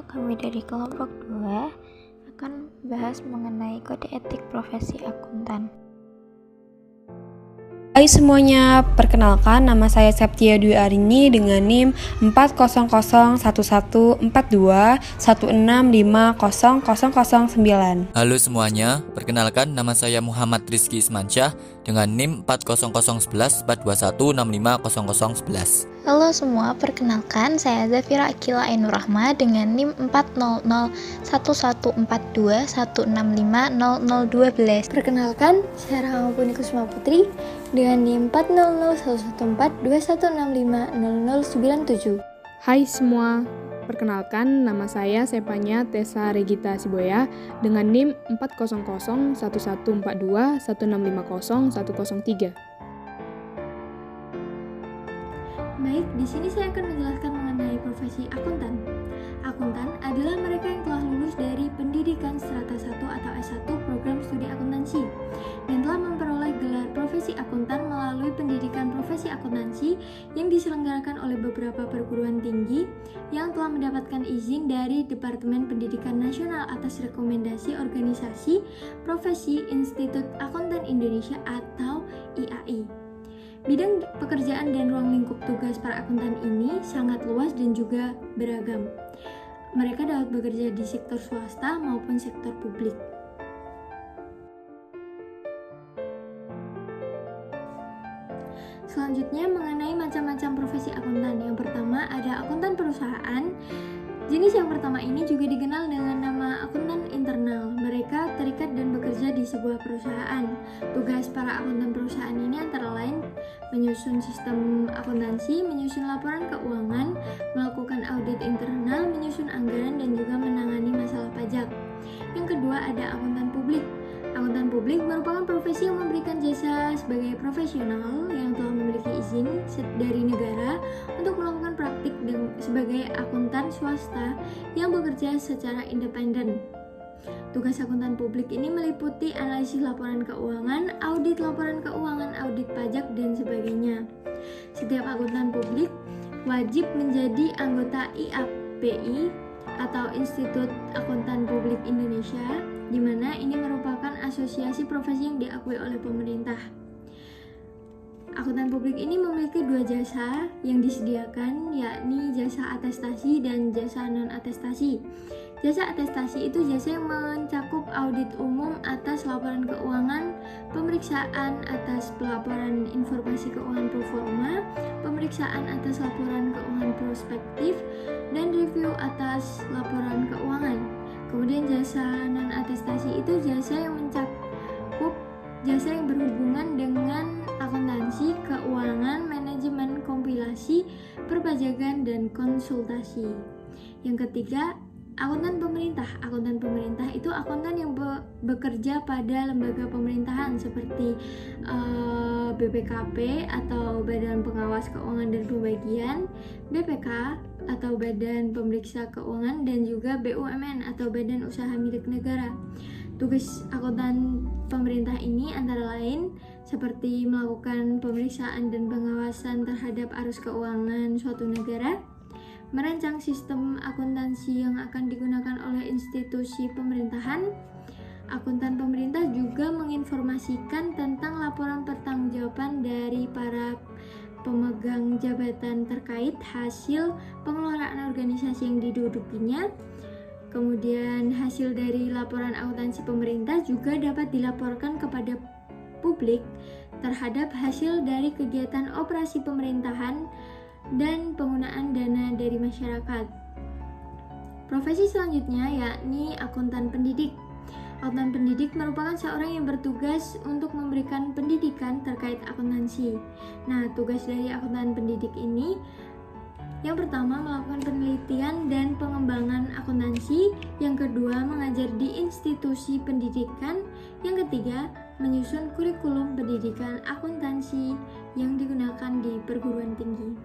Kami dari kelompok 2 akan membahas mengenai kode etik profesi akuntan. Hai semuanya, perkenalkan nama saya Septia Dwi Arini dengan NIM 400114216500009. Halo semuanya, perkenalkan nama saya Muhammad Rizky Ismansyah dengan NIM 400114216500011. Halo semua, perkenalkan saya Zafira Akila Ainur Rahma dengan NIM 4001141650012. Perkenalkan, saya Rahma Puni Kusuma Putri dengan NIM 400111421650097. Hai semua, perkenalkan nama saya Sepanya Tessa Regita Siboya dengan NIM 400114216500103. Baik, di sini saya akan menjelaskan mengenai profesi akuntan. Akuntan adalah mereka yang telah lulus dari pendidikan strata 1 atau S1 program studi akuntansi dan telah memperoleh gelar profesi akuntan melalui pendidikan profesi akuntansi yang diselenggarakan oleh beberapa perguruan tinggi yang telah mendapatkan izin dari Departemen Pendidikan Nasional atas rekomendasi organisasi profesi Institut Akuntan Indonesia atau IAI. Bidang pekerjaan dan ruang lingkup tugas para akuntan ini sangat luas dan juga beragam. Mereka dapat bekerja di sektor swasta maupun sektor publik. Selanjutnya mengenai macam-macam profesi akuntan. Yang pertama ada akuntan perusahaan. Jenis yang pertama ini juga dikenal dengan nama akuntan internal. Mereka terikat dan bekerja di sebuah perusahaan. Tugas para akuntan perusahaan ini antara lain menyusun sistem akuntansi, menyusun laporan keuangan, melakukan audit internal, menyusun anggaran, dan juga menangani masalah pajak. Yang kedua ada akuntan publik. Akuntan publik merupakan profesi yang memberikan jasa sebagai profesional yang telah memiliki izin dari negara untuk melakukan praktik sebagai akuntan swasta yang bekerja secara independen. Tugas akuntan publik ini meliputi analisis laporan keuangan, audit laporan keuangan, audit pajak, dan sebagainya. Setiap akuntan publik wajib menjadi anggota IAPI atau Institut Akuntan Publik Indonesia, di mana ini merupakan asosiasi profesi yang diakui oleh pemerintah. Akuntan publik ini memiliki dua jasa yang disediakan, yakni jasa atestasi dan jasa non-atestasi. Jasa atestasi itu jasa yang mencakup audit umum atas laporan keuangan, pemeriksaan atas pelaporan informasi keuangan proforma, pemeriksaan atas laporan keuangan prospektif, dan review atas laporan keuangan. Kemudian jasa non-atestasi itu jasa yang mencakup jasa yang berhubungan dengan akuntansi, keuangan, manajemen, kompilasi, perpajakan, dan konsultasi. Yang ketiga, akuntan pemerintah. Akuntan pemerintah itu akuntan yang bekerja pada lembaga pemerintahan seperti BPKP atau Badan Pengawas Keuangan dan Pembagian, BPK atau Badan Pemeriksa Keuangan, dan juga BUMN atau Badan Usaha Milik Negara. Tugas akuntan pemerintah ini antara lain seperti melakukan pemeriksaan dan pengawasan terhadap arus keuangan suatu negara, merancang sistem akuntansi yang akan digunakan oleh institusi pemerintahan. Akuntan pemerintah juga menginformasikan tentang laporan pertanggungjawaban dari para pemegang jabatan terkait hasil pengelolaan organisasi yang didudukinya. Kemudian hasil dari laporan akuntansi pemerintah juga dapat dilaporkan kepada publik terhadap hasil dari kegiatan operasi pemerintahan dan penggunaan dana dari masyarakat. Profesi selanjutnya yakni akuntan pendidik. Akuntan pendidik merupakan seorang yang bertugas untuk memberikan pendidikan terkait akuntansi. Nah, tugas dari akuntan pendidik ini yang pertama melakukan penelitian dan pengembangan akuntansi, yang kedua mengajar di institusi pendidikan, yang ketiga menyusun kurikulum pendidikan akuntansi yang digunakan di perguruan tinggi.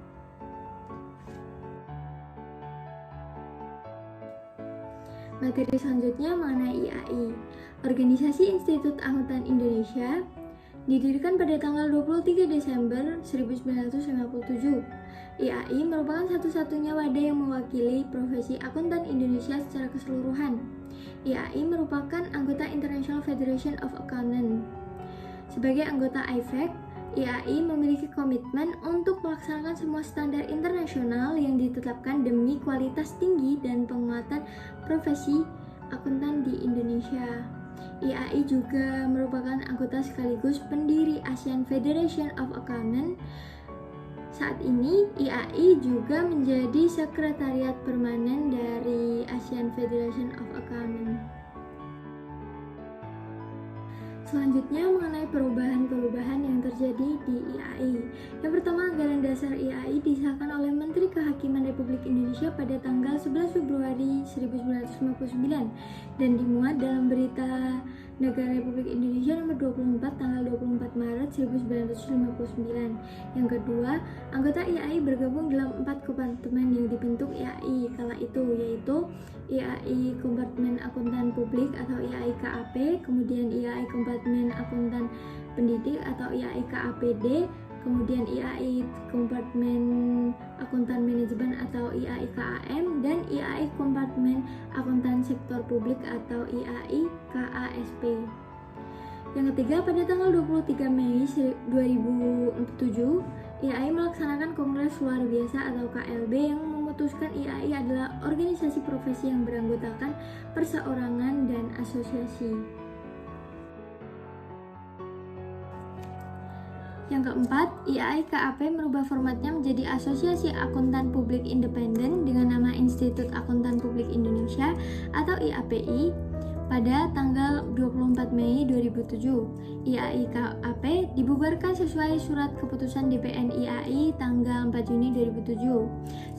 Materi selanjutnya mengenai IAI. Organisasi Institut Akuntan Indonesia didirikan pada tanggal 23 Desember 1957. IAI merupakan satu-satunya wadah yang mewakili profesi akuntan Indonesia secara keseluruhan. IAI merupakan anggota International Federation of Accountants. Sebagai anggota IFAC, IAI memiliki komitmen untuk melaksanakan semua standar internasional yang ditetapkan demi kualitas tinggi dan penguatan profesi akuntan di Indonesia. IAI juga merupakan anggota sekaligus pendiri ASEAN Federation of Accountants. Saat ini, IAI juga menjadi sekretariat permanen dari ASEAN Federation of Accountants. Selanjutnya mengenai perubahan-perubahan yang terjadi di IAI. Yang pertama, Anggaran Dasar IAI disahkan oleh Menteri Kehakiman Republik Indonesia pada tanggal 11 Februari 1959 dan dimuat dalam Berita Negara Republik Indonesia nomor 24 tanggal 24 Maret 1959. Yang kedua, anggota IAI bergabung dalam 4 kompartemen yang dibentuk IAI kala itu, yaitu IAI Kompartemen Akuntan Publik atau IAI KAP, kemudian IAI Kompartemen Akuntan Pendidik atau IAI KAPD, kemudian IAI Kompartemen Akuntan Manajemen atau IAI KAM, dan IAI Kompartemen Akuntan Sektor Publik atau IAI KASP. Yang ketiga, pada tanggal 23 Mei 2007, IAI melaksanakan Kongres Luar Biasa atau KLB yang memutuskan IAI adalah organisasi profesi yang beranggotakan perseorangan dan asosiasi. Yang keempat, IAI KAP merubah formatnya menjadi Asosiasi Akuntan Publik Independen dengan nama Institut Akuntan Publik Indonesia atau IAPI pada tanggal 24 Mei 2007. IAI KAP dibubarkan sesuai surat keputusan DPN IAI tanggal 4 Juni 2007.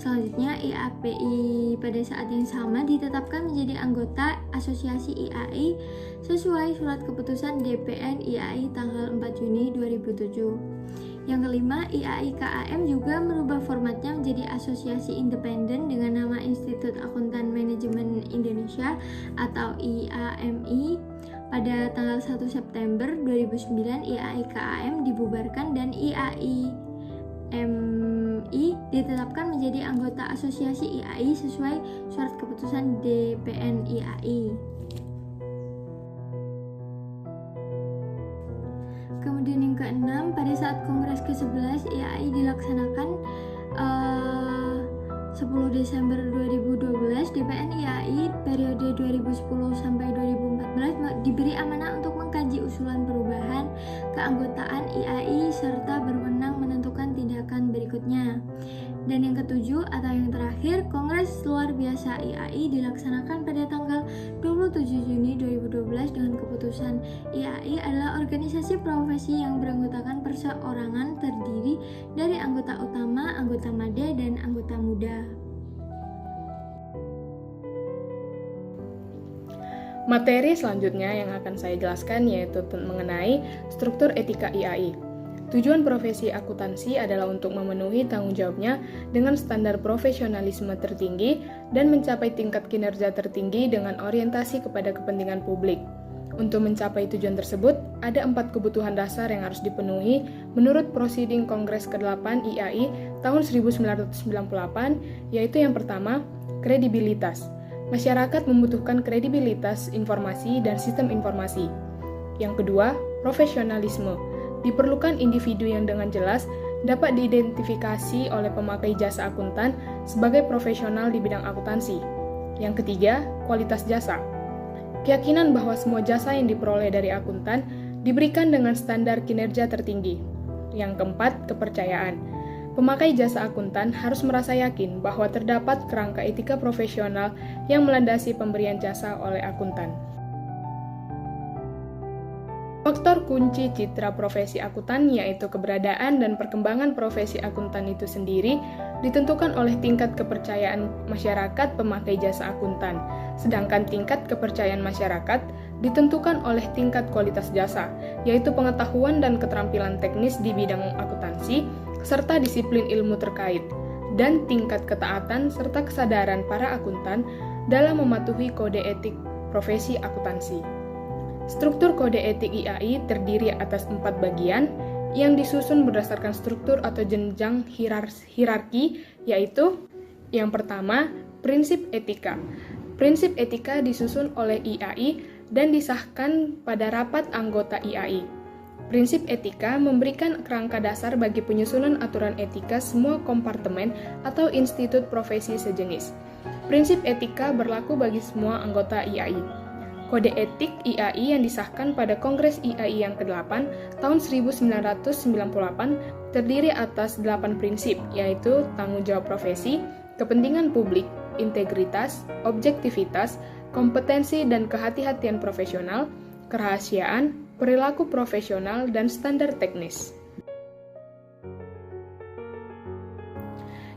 Selanjutnya, IAPI pada saat yang sama ditetapkan menjadi anggota Asosiasi IAI sesuai surat keputusan DPN IAI tanggal 4 Juni 2007. Yang kelima, IAI KAM juga merubah formatnya menjadi asosiasi independen dengan nama Institut Akuntan Manajemen Indonesia atau IAMI. Pada tanggal 1 September 2009, IAI KAM dibubarkan dan IAI MI ditetapkan menjadi anggota asosiasi IAI sesuai surat keputusan DPN IAI. Kemudian yang keenam, pada saat Kongres ke-11 IAI dilaksanakan 10 Desember 2012, DPN IAI periode 2010 sampai 2014 diberi amanah untuk mengkaji usulan perubahan keanggotaan IAI serta berwenang menentukan tindakan berikutnya. Dan yang ketujuh atau yang terakhir, Kongres Luar Biasa IAI dilaksanakan pada tanggal 27 Juni 2012 dengan keputusan IAI adalah organisasi profesi yang beranggotakan perseorangan terdiri dari anggota utama, anggota madya, dan anggota muda. Materi selanjutnya yang akan saya jelaskan yaitu mengenai struktur etika IAI. Tujuan profesi akuntansi adalah untuk memenuhi tanggung jawabnya dengan standar profesionalisme tertinggi dan mencapai tingkat kinerja tertinggi dengan orientasi kepada kepentingan publik. Untuk mencapai tujuan tersebut, ada 4 kebutuhan dasar yang harus dipenuhi menurut Prosiding Kongres ke-8 IAI tahun 1998, yaitu yang pertama, kredibilitas. Masyarakat membutuhkan kredibilitas informasi dan sistem informasi. Yang kedua, profesionalisme. Diperlukan individu yang dengan jelas dapat diidentifikasi oleh pemakai jasa akuntan sebagai profesional di bidang akuntansi. Yang ketiga, kualitas jasa. Keyakinan bahwa semua jasa yang diperoleh dari akuntan diberikan dengan standar kinerja tertinggi. Yang keempat, kepercayaan. Pemakai jasa akuntan harus merasa yakin bahwa terdapat kerangka etika profesional yang melandasi pemberian jasa oleh akuntan. Faktor kunci citra profesi akuntan yaitu keberadaan dan perkembangan profesi akuntan itu sendiri ditentukan oleh tingkat kepercayaan masyarakat pemakai jasa akuntan, sedangkan tingkat kepercayaan masyarakat ditentukan oleh tingkat kualitas jasa, yaitu pengetahuan dan keterampilan teknis di bidang akuntansi, serta disiplin ilmu terkait, dan tingkat ketaatan serta kesadaran para akuntan dalam mematuhi kode etik profesi akuntansi. Struktur kode etik IAI terdiri atas 4 bagian, yang disusun berdasarkan struktur atau jenjang hierarki, yaitu yang pertama, prinsip etika. Prinsip etika disusun oleh IAI dan disahkan pada rapat anggota IAI. Prinsip etika memberikan kerangka dasar bagi penyusunan aturan etika semua kompartemen atau institut profesi sejenis. Prinsip etika berlaku bagi semua anggota IAI. Kode etik IAI yang disahkan pada Kongres IAI yang ke-8 tahun 1998 terdiri atas 8 prinsip, yaitu tanggung jawab profesi, kepentingan publik, integritas, objektivitas, kompetensi dan kehati-hatian profesional, kerahasiaan, perilaku profesional, dan standar teknis.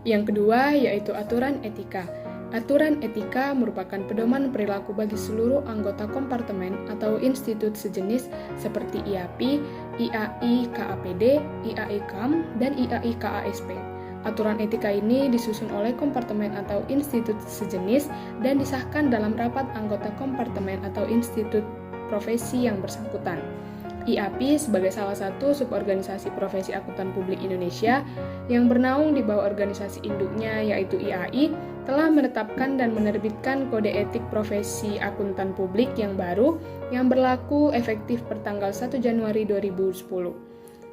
Yang kedua yaitu aturan etika. Aturan etika merupakan pedoman perilaku bagi seluruh anggota kompartemen atau institut sejenis seperti IAPI, IAI KAPD, IAI KAM, dan IAI KASP. Aturan etika ini disusun oleh kompartemen atau institut sejenis dan disahkan dalam rapat anggota kompartemen atau institut profesi yang bersangkutan. IAPI sebagai salah satu suborganisasi profesi akuntan publik Indonesia yang bernaung di bawah organisasi induknya yaitu IAI telah menetapkan dan menerbitkan kode etik profesi akuntan publik yang baru yang berlaku efektif pertanggal 1 Januari 2010.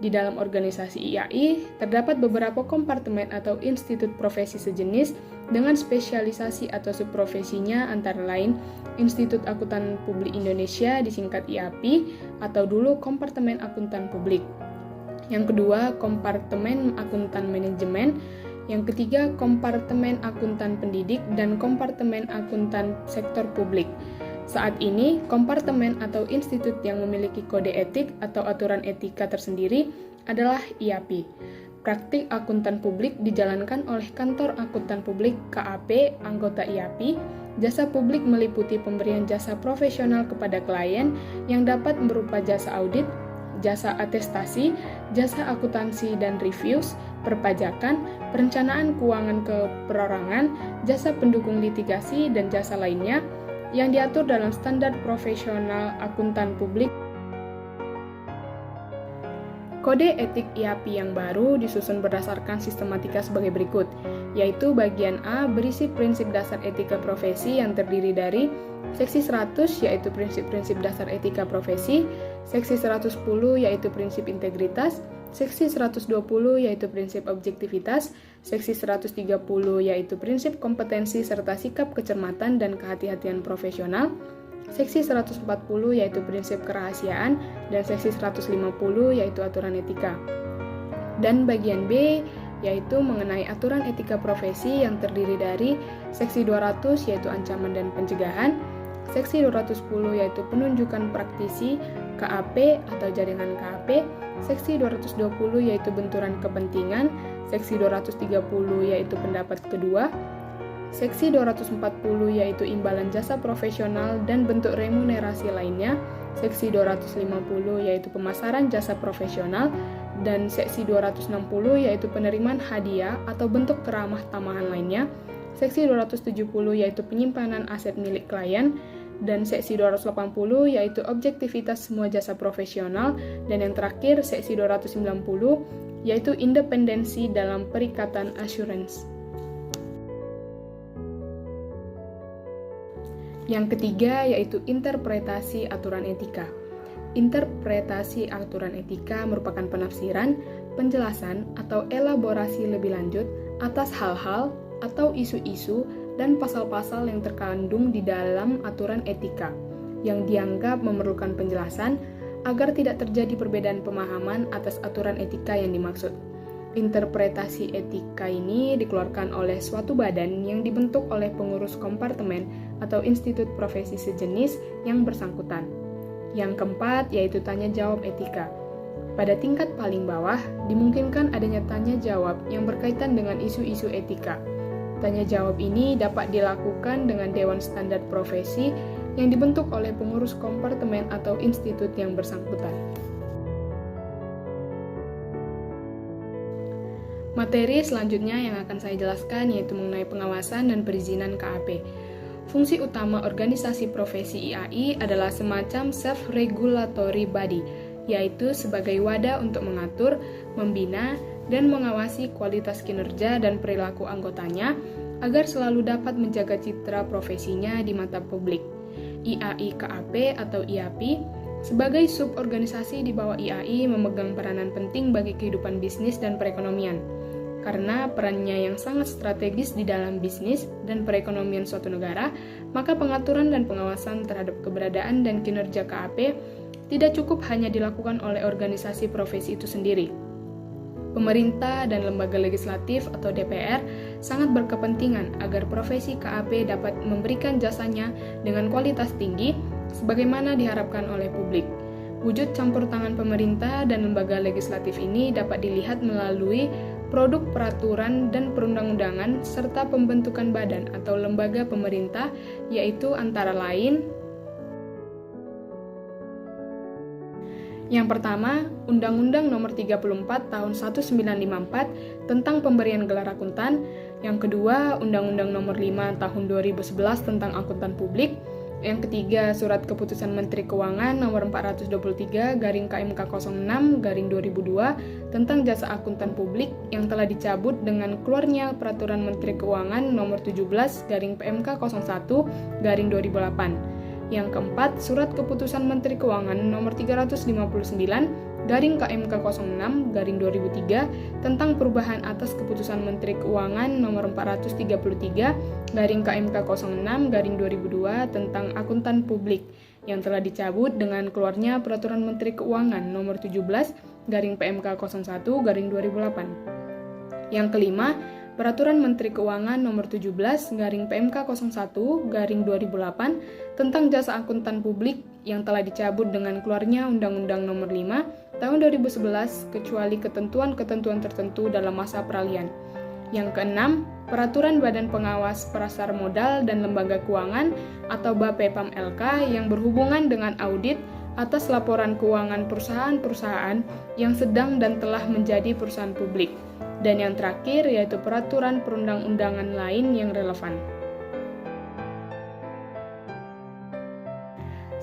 Di dalam organisasi IAI terdapat beberapa kompartemen atau institut profesi sejenis dengan spesialisasi atau subprofesinya antara lain Institut Akuntan Publik Indonesia disingkat IAPI atau dulu Kompartemen Akuntan Publik. Yang kedua, Kompartemen Akuntan Manajemen. Yang ketiga, Kompartemen Akuntan Pendidik dan Kompartemen Akuntan Sektor Publik. Saat ini, kompartemen atau institut yang memiliki kode etik atau aturan etika tersendiri adalah IAPI. Praktik akuntan publik dijalankan oleh Kantor Akuntan Publik KAP anggota IAPI. Jasa publik meliputi pemberian jasa profesional kepada klien yang dapat berupa jasa audit, jasa atestasi, jasa akuntansi dan reviews, perpajakan, perencanaan keuangan keperorangan, jasa pendukung litigasi, dan jasa lainnya yang diatur dalam standar profesional akuntan publik. Kode etik IAPI yang baru disusun berdasarkan sistematika sebagai berikut, yaitu bagian A berisi prinsip dasar etika profesi yang terdiri dari seksi 100 yaitu prinsip-prinsip dasar etika profesi, seksi 110 yaitu prinsip integritas, seksi 120 yaitu prinsip objektivitas, seksi 130 yaitu prinsip kompetensi serta sikap kecermatan dan kehati-hatian profesional, seksi 140 yaitu prinsip kerahasiaan, dan seksi 150 yaitu aturan etika. Dan bagian B yaitu mengenai aturan etika profesi yang terdiri dari seksi 200 yaitu ancaman dan pencegahan, seksi 210 yaitu penunjukan praktisi KAP atau jaringan KAP, seksi 220 yaitu benturan kepentingan, seksi 230 yaitu pendapat kedua, seksi 240 yaitu imbalan jasa profesional dan bentuk remunerasi lainnya, seksi 250 yaitu pemasaran jasa profesional, dan seksi 260 yaitu penerimaan hadiah atau bentuk keramah tamahan lainnya, seksi 270 yaitu penyimpanan aset milik klien, dan seksi 280 yaitu objektivitas semua jasa profesional, dan yang terakhir seksi 290 yaitu independensi dalam perikatan asuransi. Yang ketiga yaitu interpretasi aturan etika. Interpretasi aturan etika merupakan penafsiran, penjelasan, atau elaborasi lebih lanjut atas hal-hal atau isu-isu dan pasal-pasal yang terkandung di dalam aturan etika yang dianggap memerlukan penjelasan agar tidak terjadi perbedaan pemahaman atas aturan etika yang dimaksud. Interpretasi etika ini dikeluarkan oleh suatu badan yang dibentuk oleh pengurus kompartemen atau institut profesi sejenis yang bersangkutan. Yang keempat yaitu tanya jawab etika. Pada tingkat paling bawah, dimungkinkan adanya tanya jawab yang berkaitan dengan isu-isu etika. Tanya jawab ini dapat dilakukan dengan Dewan Standar Profesi yang dibentuk oleh pengurus kompartemen atau institut yang bersangkutan. Materi selanjutnya yang akan saya jelaskan yaitu mengenai pengawasan dan perizinan KAP. Fungsi utama organisasi profesi IAI adalah semacam self-regulatory body yaitu sebagai wadah untuk mengatur, membina, dan mengawasi kualitas kinerja dan perilaku anggotanya agar selalu dapat menjaga citra profesinya di mata publik. IAI KAP atau IAP sebagai suborganisasi di bawah IAI memegang peranan penting bagi kehidupan bisnis dan perekonomian. Karena perannya yang sangat strategis di dalam bisnis dan perekonomian suatu negara, maka pengaturan dan pengawasan terhadap keberadaan dan kinerja KAP tidak cukup hanya dilakukan oleh organisasi profesi itu sendiri. Pemerintah dan lembaga legislatif atau DPR sangat berkepentingan agar profesi KAP dapat memberikan jasanya dengan kualitas tinggi sebagaimana diharapkan oleh publik. Wujud campur tangan pemerintah dan lembaga legislatif ini dapat dilihat melalui produk peraturan dan perundang-undangan serta pembentukan badan atau lembaga pemerintah, yaitu antara lain yang pertama, Undang-Undang Nomor 34 Tahun 1954 tentang pemberian gelar akuntan. Yang kedua, Undang-Undang Nomor 5 Tahun 2011 tentang akuntan publik. Yang ketiga, Surat Keputusan Menteri Keuangan Nomor 423/KMK06/2002 tentang jasa akuntan publik yang telah dicabut dengan keluarnya Peraturan Menteri Keuangan Nomor 17/PMK01/2008. Yang keempat, Surat Keputusan Menteri Keuangan Nomor 359/KMK06/2003 tentang perubahan atas Keputusan Menteri Keuangan Nomor 433/KMK06/2002 tentang akuntan publik yang telah dicabut dengan keluarnya Peraturan Menteri Keuangan Nomor 17/PMK01/2008. Yang kelima, Peraturan Menteri Keuangan Nomor 17/PMK01/2008 tentang jasa akuntan publik yang telah dicabut dengan keluarnya Undang-Undang Nomor 5 Tahun 2011 kecuali ketentuan-ketentuan tertentu dalam masa peralihan. Yang keenam, Peraturan Badan Pengawas Pasar Modal dan Lembaga Keuangan atau BAPEPAM LK yang berhubungan dengan audit atas laporan keuangan perusahaan-perusahaan yang sedang dan telah menjadi perusahaan publik. Dan yang terakhir yaitu peraturan perundang-undangan lain yang relevan.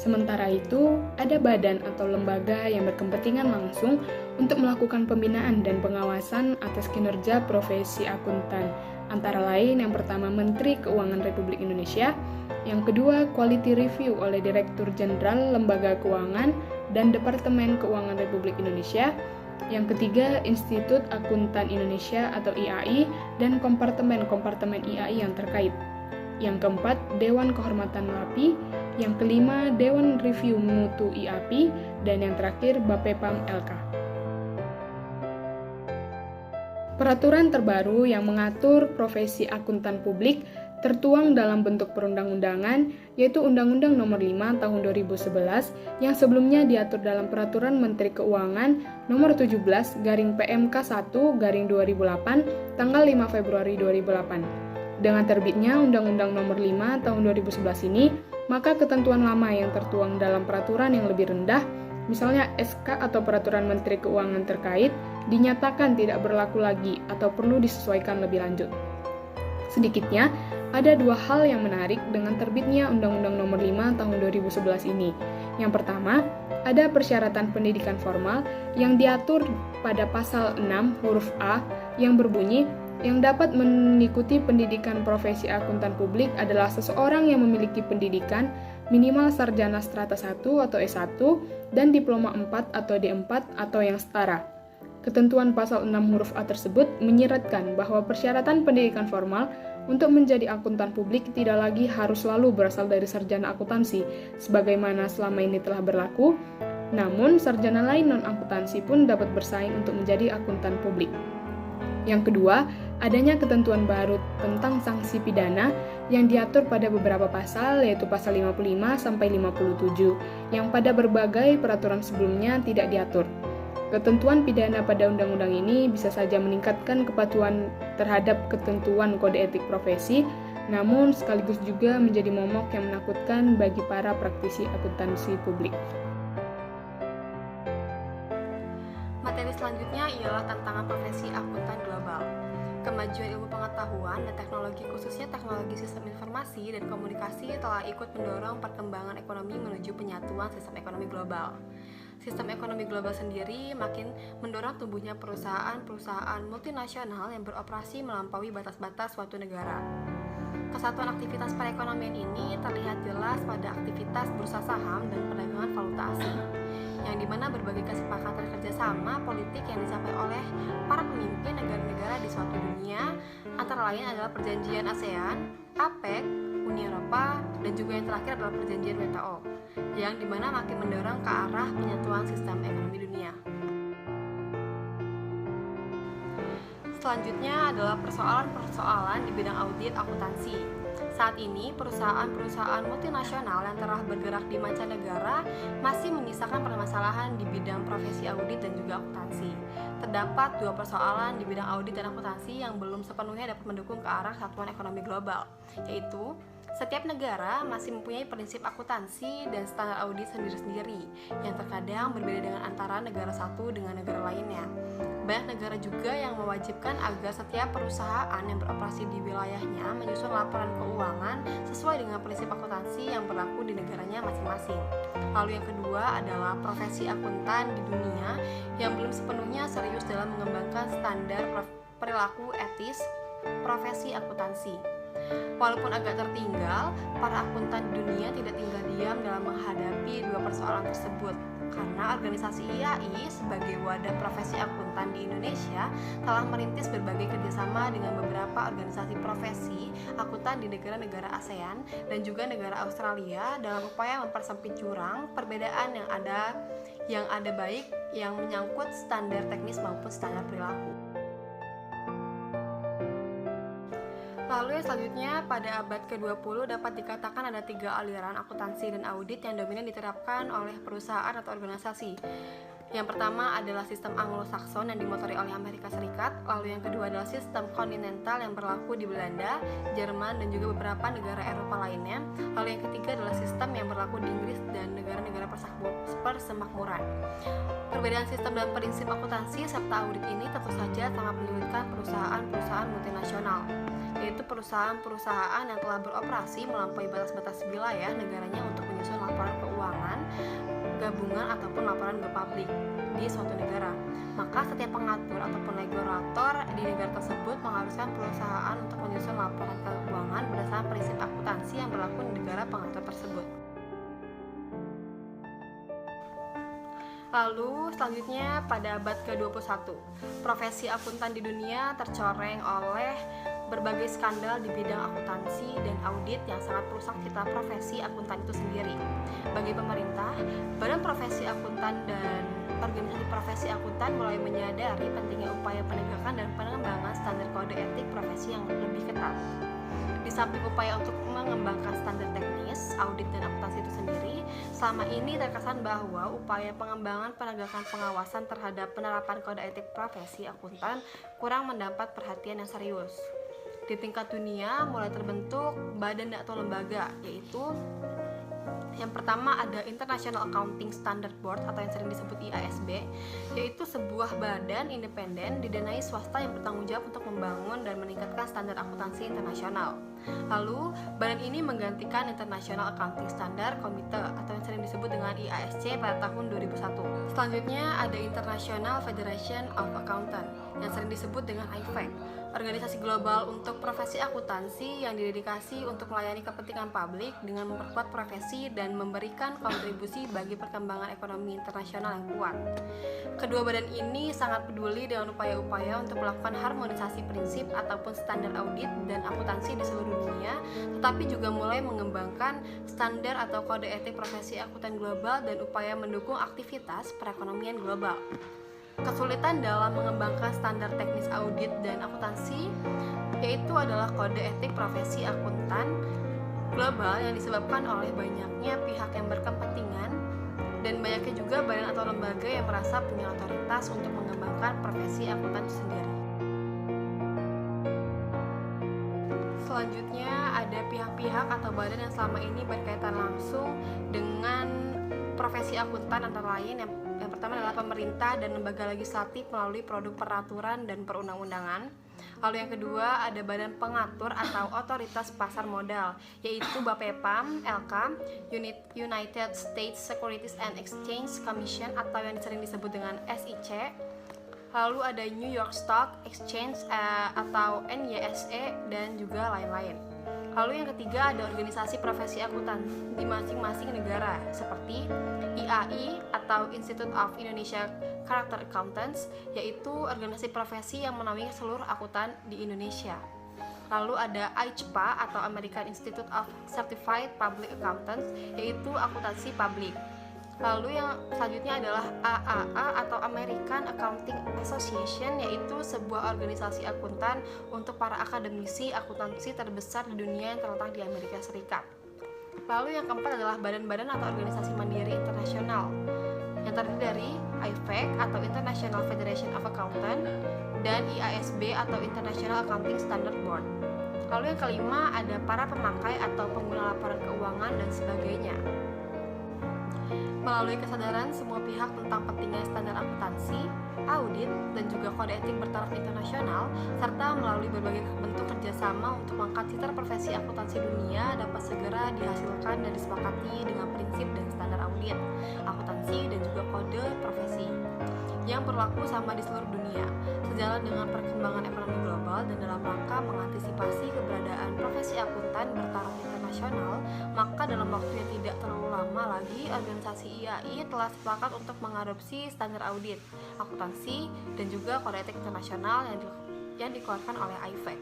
Sementara itu, ada badan atau lembaga yang berkepentingan langsung untuk melakukan pembinaan dan pengawasan atas kinerja profesi akuntan. Antara lain, yang pertama Menteri Keuangan Republik Indonesia, yang kedua Quality Review oleh Direktur Jenderal Lembaga Keuangan dan Departemen Keuangan Republik Indonesia, yang ketiga Institut Akuntan Indonesia atau IAI dan kompartemen-kompartemen IAI yang terkait. Yang keempat, Dewan Kehormatan LAPI. Yang kelima, Dewan Review Mutu IAPI. Dan yang terakhir, BAPEPAM LK. Peraturan terbaru yang mengatur profesi akuntan publik tertuang dalam bentuk perundang-undangan, yaitu Undang-Undang Nomor 5 Tahun 2011 yang sebelumnya diatur dalam Peraturan Menteri Keuangan Nomor 17/PMK1/2008 tanggal 5 Februari 2008. Dengan terbitnya Undang-Undang Nomor 5 Tahun 2011 ini, maka ketentuan lama yang tertuang dalam peraturan yang lebih rendah, misalnya SK atau Peraturan Menteri Keuangan terkait, dinyatakan tidak berlaku lagi atau perlu disesuaikan lebih lanjut. Sedikitnya, ada dua hal yang menarik dengan terbitnya Undang-Undang Nomor 5 Tahun 2011 ini. Yang pertama, ada persyaratan pendidikan formal yang diatur pada pasal 6 huruf A yang berbunyi, yang dapat mengikuti pendidikan profesi akuntan publik adalah seseorang yang memiliki pendidikan minimal sarjana strata 1 atau S1 dan diploma 4 atau D4 atau yang setara. Ketentuan pasal 6 huruf A tersebut menyiratkan bahwa persyaratan pendidikan formal untuk menjadi akuntan publik tidak lagi harus selalu berasal dari sarjana akuntansi, sebagaimana selama ini telah berlaku, namun sarjana lain non-akuntansi pun dapat bersaing untuk menjadi akuntan publik. Yang kedua, adanya ketentuan baru tentang sanksi pidana yang diatur pada beberapa pasal, yaitu pasal 55-57, yang pada berbagai peraturan sebelumnya tidak diatur. Ketentuan pidana pada undang-undang ini bisa saja meningkatkan kepatuhan terhadap ketentuan kode etik profesi, namun sekaligus juga menjadi momok yang menakutkan bagi para praktisi akuntansi publik. Materi selanjutnya ialah tantangan profesi akuntan global. Kemajuan ilmu pengetahuan dan teknologi, khususnya teknologi sistem informasi dan komunikasi, telah ikut mendorong perkembangan ekonomi menuju penyatuan sistem ekonomi global. Sistem ekonomi global sendiri makin mendorong tumbuhnya perusahaan-perusahaan multinasional yang beroperasi melampaui batas-batas suatu negara. Kesatuan aktivitas perekonomian ini terlihat jelas pada aktivitas bursa saham dan perdagangan valuta asing, yang dimana berbagai kesepakatan kerjasama politik yang dicapai oleh para pemimpin negara-negara di suatu dunia, antara lain adalah perjanjian ASEAN, APEC, Uni Eropa, dan juga yang terakhir adalah perjanjian WTO, yang dimana makin mendorong ke arah penyatuan sistem ekonomi dunia. Selanjutnya adalah persoalan-persoalan di bidang audit akuntansi. Saat ini, perusahaan-perusahaan multinasional yang telah bergerak di mancanegara masih menyisakan permasalahan di bidang profesi audit dan juga akuntansi. Terdapat dua persoalan di bidang audit dan akuntansi yang belum sepenuhnya dapat mendukung ke arah satuan ekonomi global, yaitu setiap negara masih mempunyai prinsip akuntansi dan standar audit sendiri-sendiri yang terkadang berbeda dengan antara negara satu dengan negara lainnya. Banyak negara juga yang mewajibkan agar setiap perusahaan yang beroperasi di wilayahnya menyusun laporan keuangan sesuai dengan prinsip akuntansi yang berlaku di negaranya masing-masing. Lalu yang kedua adalah profesi akuntan di dunia yang belum sepenuhnya serius dalam mengembangkan standar perilaku etis profesi akuntansi. Walaupun agak tertinggal, para akuntan di dunia tidak tinggal diam dalam menghadapi dua persoalan tersebut, karena organisasi IAI sebagai wadah profesi akuntan di Indonesia telah merintis berbagai kerjasama dengan beberapa organisasi profesi akuntan di negara-negara ASEAN dan juga negara Australia dalam upaya mempersempit jurang perbedaan yang ada baik yang menyangkut standar teknis maupun standar perilaku. Lalu yang selanjutnya, pada abad ke-20 dapat dikatakan ada 3 aliran akuntansi dan audit yang dominan diterapkan oleh perusahaan atau organisasi. Yang pertama adalah sistem Anglo-Saxon yang dimotori oleh Amerika Serikat. Lalu yang kedua adalah sistem kontinental yang berlaku di Belanda, Jerman, dan juga beberapa negara Eropa lainnya. Lalu yang ketiga adalah sistem yang berlaku di Inggris dan negara-negara persemakmuran. Perbedaan sistem dan prinsip akuntansi serta audit ini tentu saja sangat menyulitkan perusahaan-perusahaan multinasional, yaitu perusahaan-perusahaan yang telah beroperasi melampaui batas-batas wilayah negaranya untuk menyusun laporan keuangan gabungan ataupun laporan go public di suatu negara. Maka setiap pengatur ataupun regulator di negara tersebut mengharuskan perusahaan untuk menyusun laporan keuangan berdasarkan prinsip akuntansi yang berlaku di negara pengatur tersebut. Lalu selanjutnya pada abad ke-21, profesi akuntan di dunia tercoreng oleh berbagai skandal di bidang akuntansi dan audit yang sangat merusak citra profesi akuntan itu sendiri. Bagi pemerintah, Badan Profesi Akuntan dan organisasi profesi akuntan mulai menyadari pentingnya upaya penegakan dan pengembangan standar kode etik profesi yang lebih ketat. Di samping upaya untuk mengembangkan standar teknis, audit dan akuntansi itu sendiri, selama ini terkesan bahwa upaya pengembangan penegakan pengawasan terhadap penerapan kode etik profesi akuntan kurang mendapat perhatian yang serius. Di tingkat dunia mulai terbentuk badan atau lembaga, yaitu yang pertama ada International Accounting Standard Board atau yang sering disebut IASB, yaitu sebuah badan independen didanai swasta yang bertanggung jawab untuk membangun dan meningkatkan standar akuntansi internasional. Lalu, badan ini menggantikan International Accounting Standard Committee atau yang sering disebut dengan IASC pada tahun 2001. Selanjutnya ada International Federation of Accountants yang sering disebut dengan IFAC, organisasi global untuk profesi akuntansi yang didedikasi untuk melayani kepentingan publik dengan memperkuat profesi dan memberikan kontribusi bagi perkembangan ekonomi internasional yang kuat. Kedua badan ini sangat peduli dengan upaya-upaya untuk melakukan harmonisasi prinsip ataupun standar audit dan akuntansi di seluruh dunia, tetapi juga mulai mengembangkan standar atau kode etik profesi akuntan global dan upaya mendukung aktivitas perekonomian global. Kesulitan dalam mengembangkan standar teknis audit dan akuntansi yaitu adalah kode etik profesi akuntan global yang disebabkan oleh banyaknya pihak yang berkepentingan dan banyaknya juga badan atau lembaga yang merasa punya otoritas untuk mengembangkan profesi akuntan itu sendiri. Selanjutnya ada pihak-pihak atau badan yang selama ini berkaitan langsung dengan profesi akuntan, antara lain yang pertama adalah pemerintah dan lembaga legislatif melalui produk peraturan dan perundang-undangan. Lalu yang kedua ada Badan Pengatur atau Otoritas Pasar Modal, yaitu BAPEPAM, LK, United States Securities and Exchange Commission atau yang sering disebut dengan SEC. Lalu ada New York Stock Exchange atau NYSE dan juga lain-lain. Lalu yang ketiga ada organisasi profesi akuntan di masing-masing negara seperti IAI atau Institute of Indonesia Chartered Accountants, yaitu organisasi profesi yang menaungi seluruh akuntan di Indonesia. Lalu ada AICPA atau American Institute of Certified Public Accountants, yaitu akuntansi publik. Lalu yang selanjutnya adalah AAA atau American Accounting Association, yaitu sebuah organisasi akuntan untuk para akademisi akuntansi terbesar di dunia yang terletak di Amerika Serikat. Lalu yang keempat adalah badan-badan atau organisasi mandiri internasional yang terdiri dari IFAC atau International Federation of Accountants dan IASB atau International Accounting Standard Board. Lalu yang kelima ada para pemakai atau pengguna laporan keuangan dan sebagainya. Melalui kesadaran semua pihak tentang pentingnya standar akuntansi, audit, dan juga kode etik bertaraf internasional, serta melalui berbagai bentuk kerjasama untuk mengangkat citra profesi akuntansi dunia dapat segera dihasilkan dan disepakati dengan prinsip dan standar audit, akuntansi, dan juga kode profesi yang berlaku sama di seluruh dunia, sejalan dengan perkembangan ekonomi global dan dalam rangka mengantisipasi keberadaan profesi akuntan bertaraf internasional, maka dalam waktu yang tidak terlalu lama lagi, organisasi IAI telah sepakat untuk mengadopsi standar audit, akuntansi, dan juga kode etik internasional yang dikeluarkan oleh IFAC.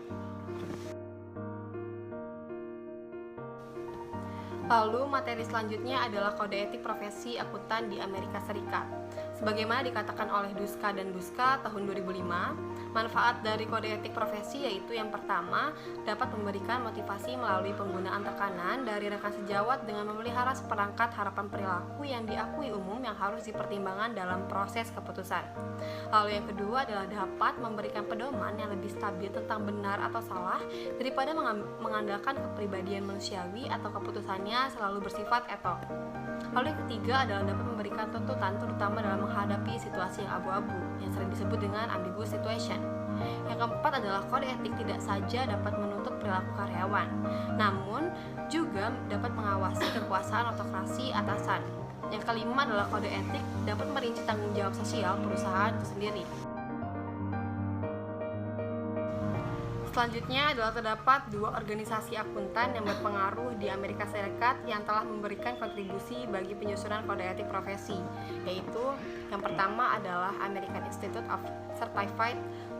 Lalu materi selanjutnya adalah kode etik profesi akuntan di Amerika Serikat. Sebagaimana dikatakan oleh Duska dan Duska tahun 2005, manfaat dari kode etik profesi yaitu yang pertama, dapat memberikan motivasi melalui penggunaan tekanan dari rekan sejawat dengan memelihara seperangkat harapan perilaku yang diakui umum yang harus dipertimbangkan dalam proses keputusan. Lalu yang kedua adalah dapat memberikan pedoman yang lebih stabil tentang benar atau salah daripada mengandalkan kepribadian manusiawi atau keputusannya selalu bersifat etok. Lalu yang ketiga adalah dapat memberikan tuntutan terutama dalam menghadapi situasi yang abu-abu yang sering disebut dengan ambiguous situation. Yang keempat adalah kode etik tidak saja dapat menuntut perilaku karyawan, namun juga dapat mengawasi kekuasaan otokrasi atasan. Yang kelima adalah kode etik dapat merinci tanggung jawab sosial perusahaan itu sendiri. Selanjutnya adalah terdapat dua organisasi akuntan yang berpengaruh di Amerika Serikat yang telah memberikan kontribusi bagi penyusunan kode etik profesi, yaitu yang pertama adalah American Institute of Certified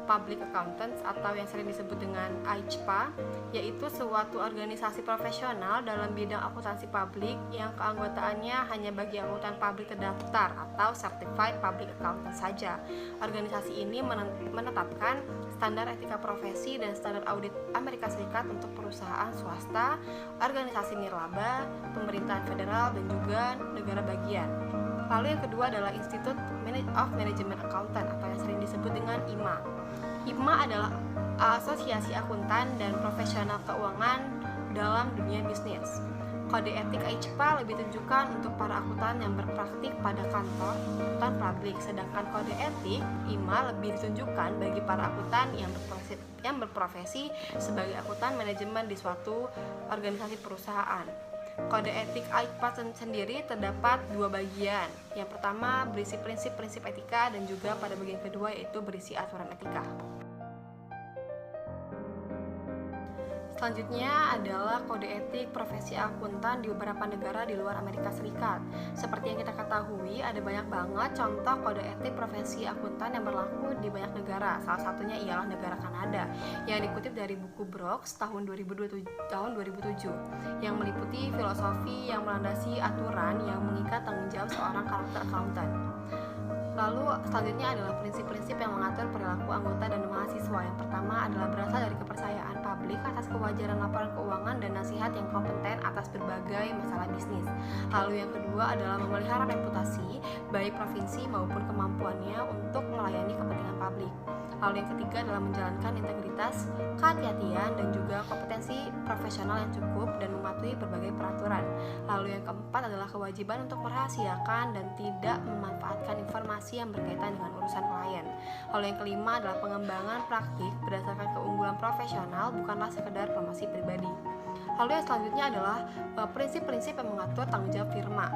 Public Accountants atau yang sering disebut dengan AICPA, yaitu suatu organisasi profesional dalam bidang akuntansi publik yang keanggotaannya hanya bagi akuntan publik terdaftar atau Certified Public Accountant saja. Organisasi ini menetapkan standar etika profesi dan standar audit Amerika Serikat untuk perusahaan swasta, organisasi nirlaba, pemerintahan federal, dan juga negara bagian. Lalu yang kedua adalah Institute of Management Accountant atau yang sering disebut dengan IMA. IMA adalah asosiasi akuntan dan profesional keuangan dalam dunia bisnis. Kode etik AICPA lebih ditujukan untuk para akuntan yang berpraktik pada kantor akuntan publik, sedangkan kode etik IMA lebih ditunjukkan bagi para akuntan yang berprofesi sebagai akuntan manajemen di suatu organisasi perusahaan. Kode etik AICPA sendiri terdapat dua bagian. Yang pertama berisi prinsip-prinsip etika dan juga pada bagian kedua yaitu berisi aturan etika. Selanjutnya adalah kode etik profesi akuntan di beberapa negara di luar Amerika Serikat. Seperti yang kita ketahui, ada banyak banget contoh kode etik profesi akuntan yang berlaku di banyak negara. Salah satunya ialah negara Kanada, yang dikutip dari buku Brooks tahun 2007 yang meliputi filosofi yang melandasi aturan yang mengikat tanggung jawab seorang karakter akuntan. Lalu selanjutnya adalah prinsip-prinsip yang mengatur perilaku anggota dan mahasiswa. Yang pertama adalah berasal dari kepercayaan publik atas kewajaran laporan keuangan dan nasihat yang kompeten atas berbagai masalah bisnis. Lalu yang kedua adalah memelihara reputasi baik provinsi maupun kemampuannya untuk melayani kepentingan publik. Lalu yang ketiga adalah menjalankan integritas, kehati-hatian, dan juga kompetensi profesional yang cukup dan mematuhi berbagai peraturan. Lalu yang keempat adalah kewajiban untuk merahasiakan dan tidak memanfaatkan informasi yang berkaitan dengan urusan klien. Lalu yang kelima adalah pengembangan praktik berdasarkan keunggulan profesional, bukanlah sekedar promosi pribadi. Lalu yang selanjutnya adalah prinsip-prinsip yang mengatur tanggung jawab firma.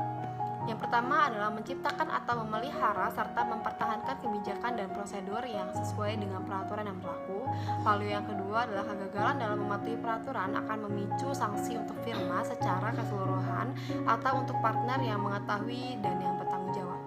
Yang pertama adalah menciptakan atau memelihara serta mempertahankan kebijakan dan prosedur yang sesuai dengan peraturan yang berlaku. Lalu yang kedua adalah kegagalan dalam mematuhi peraturan akan memicu sanksi untuk firma secara keseluruhan atau untuk partner yang mengetahui dan yang bertanggung jawab.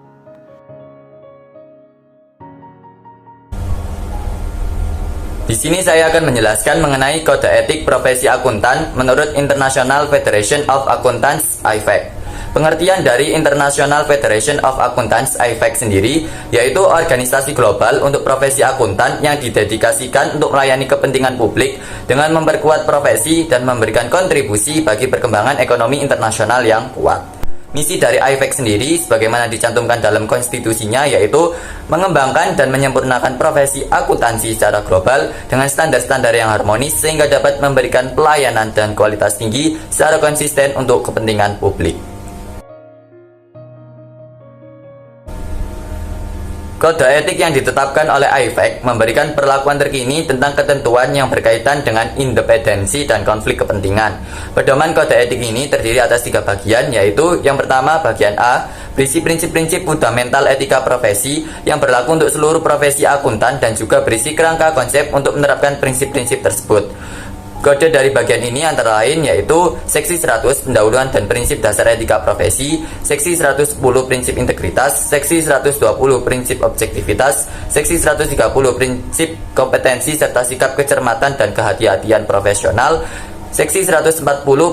Di sini saya akan menjelaskan mengenai kode etik profesi akuntan menurut International Federation of Accountants (IFAC). Pengertian dari International Federation of Accountants (IFAC) sendiri yaitu organisasi global untuk profesi akuntan yang didedikasikan untuk melayani kepentingan publik dengan memperkuat profesi dan memberikan kontribusi bagi perkembangan ekonomi internasional yang kuat. Misi dari IFAC sendiri sebagaimana dicantumkan dalam konstitusinya yaitu mengembangkan dan menyempurnakan profesi akuntansi secara global dengan standar-standar yang harmonis sehingga dapat memberikan pelayanan dan kualitas tinggi secara konsisten untuk kepentingan publik. Kode etik yang ditetapkan oleh IFAC memberikan perlakuan terkini tentang ketentuan yang berkaitan dengan independensi dan konflik kepentingan. Pedoman kode etik ini terdiri atas 3 bagian, yaitu yang pertama bagian A, berisi prinsip-prinsip fundamental etika profesi yang berlaku untuk seluruh profesi akuntan dan juga berisi kerangka konsep untuk menerapkan prinsip-prinsip tersebut. Kode dari bagian ini antara lain yaitu Seksi 100 Pendahuluan dan Prinsip Dasar Etika Profesi, Seksi 110 Prinsip Integritas, Seksi 120 Prinsip Objektivitas, Seksi 130 Prinsip Kompetensi serta Sikap Kecermatan dan Kehati-hatian Profesional, Seksi 140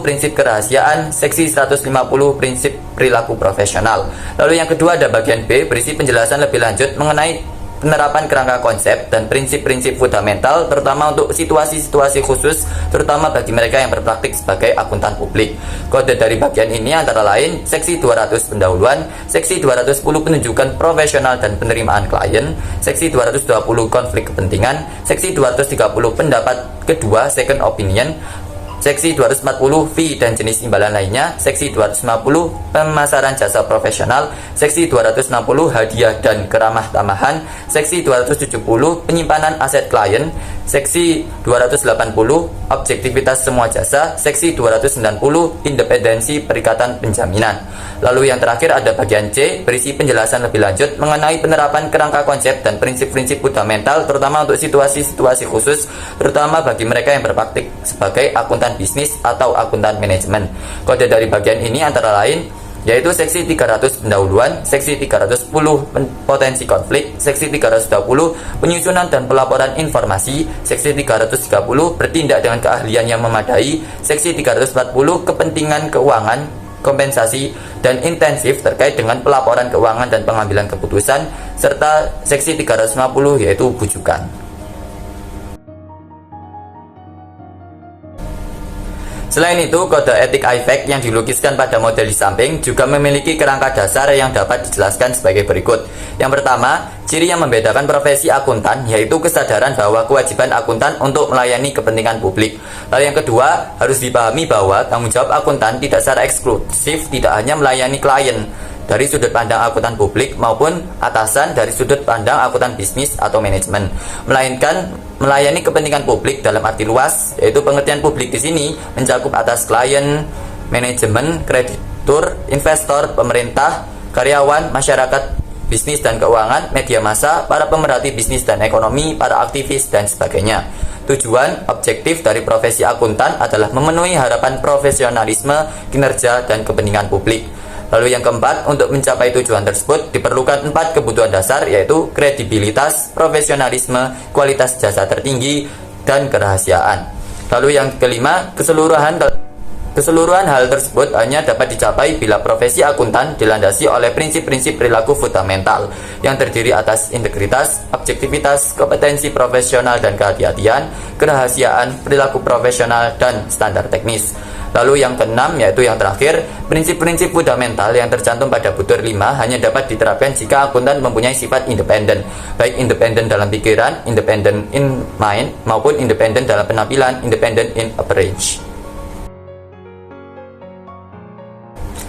Prinsip Kerahasiaan, Seksi 150 Prinsip Perilaku Profesional. Lalu yang kedua ada bagian B berisi penjelasan lebih lanjut mengenai penerapan kerangka konsep dan prinsip-prinsip fundamental terutama untuk situasi-situasi khusus terutama bagi mereka yang berpraktik sebagai akuntan publik. Kode dari bagian ini antara lain Seksi 200 Pendahuluan, Seksi 210 Penunjukan Profesional dan Penerimaan Klien, Seksi 220 Konflik Kepentingan, Seksi 230 Pendapat Kedua Second Opinion, Seksi 240 fee dan jenis imbalan lainnya, Seksi 250 pemasaran jasa profesional, Seksi 260 hadiah dan keramah tamahan, Seksi 270 penyimpanan aset klien, Seksi 280 objektivitas semua jasa, Seksi 290 independensi perikatan penjaminan. Lalu yang terakhir ada bagian C berisi penjelasan lebih lanjut mengenai penerapan kerangka konsep dan prinsip-prinsip fundamental terutama untuk situasi-situasi khusus terutama bagi mereka yang berpraktik sebagai akuntan bisnis atau akuntan manajemen. Kode dari bagian ini antara lain yaitu Seksi 300 Pendahuluan, Seksi 310 Potensi Konflik, Seksi 320 Penyusunan dan Pelaporan Informasi, Seksi 330 Bertindak dengan keahlian yang memadai, Seksi 340 Kepentingan Keuangan, Kompensasi dan intensif terkait dengan pelaporan keuangan dan pengambilan keputusan, serta Seksi 350 yaitu bujukan. Selain itu, kode etik IFAC yang dilukiskan pada model di samping juga memiliki kerangka dasar yang dapat dijelaskan sebagai berikut. Yang pertama, ciri yang membedakan profesi akuntan yaitu kesadaran bahwa kewajiban akuntan untuk melayani kepentingan publik. Lalu yang kedua, harus dipahami bahwa tanggung jawab akuntan tidak secara eksklusif tidak hanya melayani klien dari sudut pandang akuntan publik maupun atasan dari sudut pandang akuntan bisnis atau manajemen, melainkan melayani kepentingan publik dalam arti luas, yaitu pengertian publik di sini mencakup atas klien, manajemen, kreditur, investor, pemerintah, karyawan, masyarakat, bisnis dan keuangan, media massa, para pemerhati bisnis dan ekonomi, para aktivis dan sebagainya. Tujuan objektif dari profesi akuntan adalah memenuhi harapan profesionalisme, kinerja dan kepentingan publik. Lalu yang keempat, untuk mencapai tujuan tersebut diperlukan 4 kebutuhan dasar yaitu kredibilitas, profesionalisme, kualitas jasa tertinggi, dan kerahasiaan. Lalu yang kelima, Keseluruhan hal tersebut hanya dapat dicapai bila profesi akuntan dilandasi oleh prinsip-prinsip perilaku fundamental yang terdiri atas integritas, objektivitas, kompetensi profesional dan kehati-hatian, kerahasiaan, perilaku profesional, dan standar teknis. Lalu yang keenam, yaitu yang terakhir, prinsip-prinsip fundamental yang tercantum pada butir 5 hanya dapat diterapkan jika akuntan mempunyai sifat independen, baik independen dalam pikiran, independen in mind, maupun independen dalam penampilan, independen in appearance.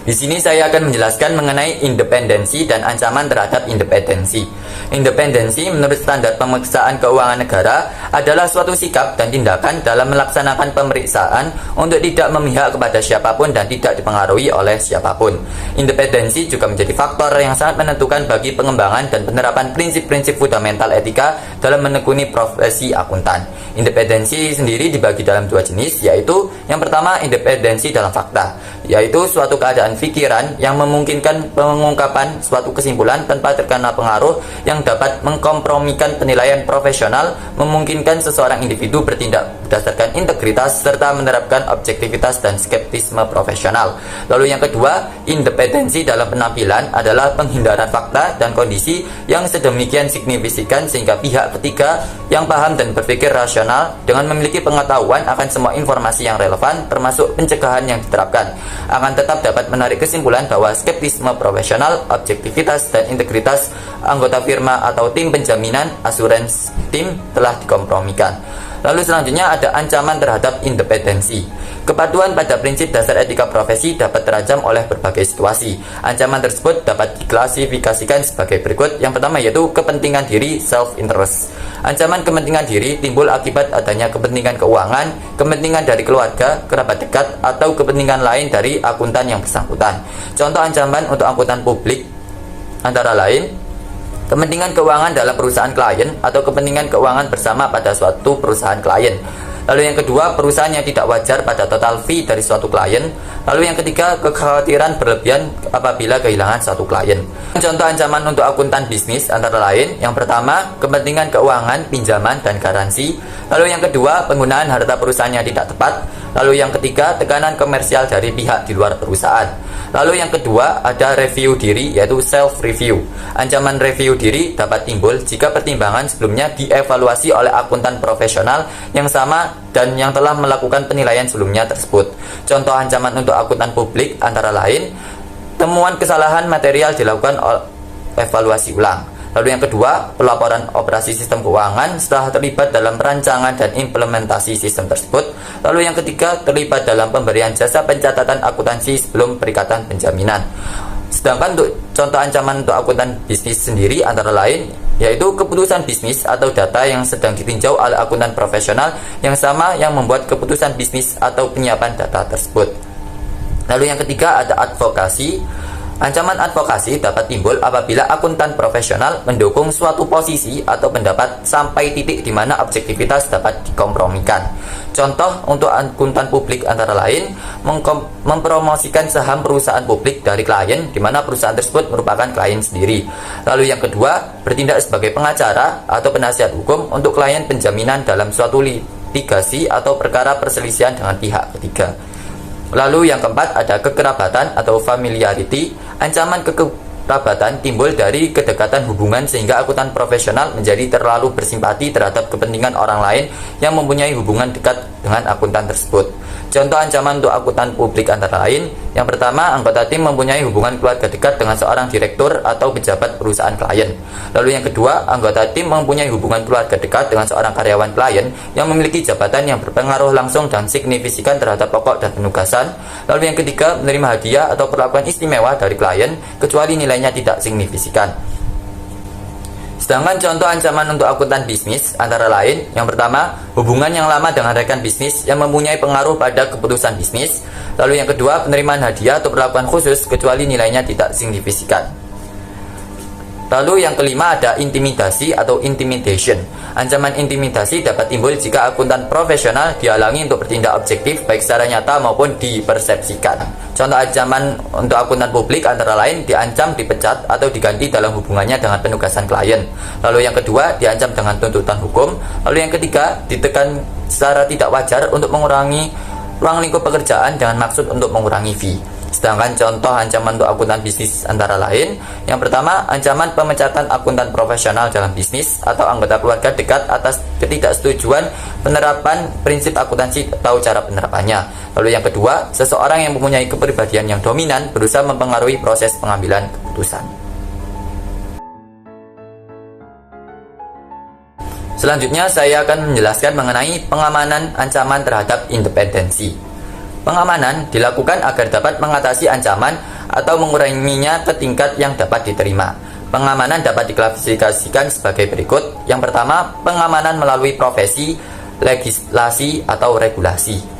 Di sini saya akan menjelaskan mengenai independensi dan ancaman terhadap independensi. Independensi menurut standar pemeriksaan keuangan negara adalah suatu sikap dan tindakan dalam melaksanakan pemeriksaan untuk tidak memihak kepada siapapun dan tidak dipengaruhi oleh siapapun. Independensi juga menjadi faktor yang sangat menentukan bagi pengembangan dan penerapan prinsip-prinsip fundamental etika dalam menekuni profesi akuntan. Independensi sendiri dibagi dalam dua jenis, yaitu yang pertama independensi dalam fakta, yaitu suatu keadaan pikiran yang memungkinkan pengungkapan suatu kesimpulan tanpa terkena pengaruh yang dapat mengkompromikan penilaian profesional, memungkinkan seseorang individu bertindak berdasarkan integritas serta menerapkan objektivitas dan skeptisme profesional. Lalu yang kedua, independensi dalam penampilan adalah penghindaran fakta dan kondisi yang sedemikian signifikan sehingga pihak ketiga yang paham dan berpikir rasional dengan memiliki pengetahuan akan semua informasi yang relevan termasuk pencegahan yang diterapkan akan tetap dapat menarik kesimpulan bahwa skeptisme profesional, objektivitas, dan integritas anggota firma atau tim penjaminan asuransi tim telah dikompromikan. Lalu selanjutnya ada ancaman terhadap independensi. Kepatuhan pada prinsip dasar etika profesi dapat terancam oleh berbagai situasi. Ancaman tersebut dapat diklasifikasikan sebagai berikut. Yang pertama yaitu kepentingan diri, self-interest. Ancaman kepentingan diri timbul akibat adanya kepentingan keuangan, kepentingan dari keluarga, kerabat dekat, atau kepentingan lain dari akuntan yang bersangkutan. Contoh ancaman untuk akuntan publik antara lain kepentingan keuangan dalam perusahaan klien atau kepentingan keuangan bersama pada suatu perusahaan klien. Lalu yang kedua, perusahaan yang tidak wajar pada total fee dari suatu klien. Lalu yang ketiga, kekhawatiran berlebihan apabila kehilangan suatu klien. Contoh ancaman untuk akuntan bisnis antara lain, yang pertama, kepentingan keuangan, pinjaman, dan garansi. Lalu yang kedua, penggunaan harta perusahaan yang tidak tepat. Lalu yang ketiga, tekanan komersial dari pihak di luar perusahaan. Lalu yang kedua, ada review diri, yaitu self-review. Ancaman review diri dapat timbul jika pertimbangan sebelumnya dievaluasi oleh akuntan profesional yang sama dan yang telah melakukan penilaian sebelumnya tersebut. Contoh ancaman untuk akuntan publik antara lain, temuan kesalahan material dilakukan evaluasi ulang. Lalu yang kedua, pelaporan operasi sistem keuangan setelah terlibat dalam perancangan dan implementasi sistem tersebut. Lalu yang ketiga, terlibat dalam pemberian jasa pencatatan akuntansi sebelum perikatan penjaminan. Sedangkan untuk contoh ancaman untuk akuntan bisnis sendiri antara lain yaitu keputusan bisnis atau data yang sedang ditinjau oleh akuntan profesional yang sama yang membuat keputusan bisnis atau penyiapan data tersebut. Lalu yang ketiga ada advokasi. Ancaman advokasi dapat timbul apabila akuntan profesional mendukung suatu posisi atau pendapat sampai titik di mana objektivitas dapat dikompromikan. Contoh untuk akuntan publik antara lain mempromosikan saham perusahaan publik dari klien di mana perusahaan tersebut merupakan klien sendiri. Lalu yang kedua, bertindak sebagai pengacara atau penasihat hukum untuk klien penjaminan dalam suatu litigasi atau perkara perselisihan dengan pihak ketiga. Lalu yang keempat ada kekerabatan atau familiarity. Ancaman kekerabatan timbul dari kedekatan hubungan sehingga akuntan profesional menjadi terlalu bersimpati terhadap kepentingan orang lain yang mempunyai hubungan dekat dengan akuntan tersebut. Contoh ancaman untuk akuntan publik antara lain, yang pertama, anggota tim mempunyai hubungan keluarga dekat dengan seorang direktur atau pejabat perusahaan klien. Lalu yang kedua, anggota tim mempunyai hubungan keluarga dekat dengan seorang karyawan klien yang memiliki jabatan yang berpengaruh langsung dan signifikan terhadap pokok dan penugasan. Lalu yang ketiga, menerima hadiah atau perlakuan istimewa dari klien kecuali nilainya tidak signifikan. Sedangkan contoh ancaman untuk akuntan bisnis antara lain, yang pertama, hubungan yang lama dengan rekan bisnis yang mempunyai pengaruh pada keputusan bisnis. Lalu yang kedua, penerimaan hadiah atau perlakuan khusus kecuali nilainya tidak signifikan. Lalu yang kelima ada intimidasi atau intimidation. Ancaman intimidasi dapat timbul jika akuntan profesional dihalangi untuk bertindak objektif baik secara nyata maupun dipersepsikan. Contoh ancaman untuk akuntan publik antara lain diancam dipecat atau diganti dalam hubungannya dengan penugasan klien. Lalu yang kedua diancam dengan tuntutan hukum. Lalu yang ketiga ditekan secara tidak wajar untuk mengurangi ruang lingkup pekerjaan dengan maksud untuk mengurangi fee. Sedangkan contoh ancaman untuk akuntan bisnis antara lain, yang pertama, ancaman pemecatan akuntan profesional dalam bisnis atau anggota keluarga dekat atas ketidaksetujuan penerapan prinsip akuntansi atau cara penerapannya. Lalu yang kedua, seseorang yang mempunyai kepribadian yang dominan berusaha mempengaruhi proses pengambilan keputusan. Selanjutnya saya akan menjelaskan mengenai pengamanan ancaman terhadap independensi. Pengamanan dilakukan agar dapat mengatasi ancaman atau menguranginya ke tingkat yang dapat diterima. Pengamanan dapat diklasifikasikan sebagai berikut. Yang pertama, pengamanan melalui profesi, legislasi, atau regulasi.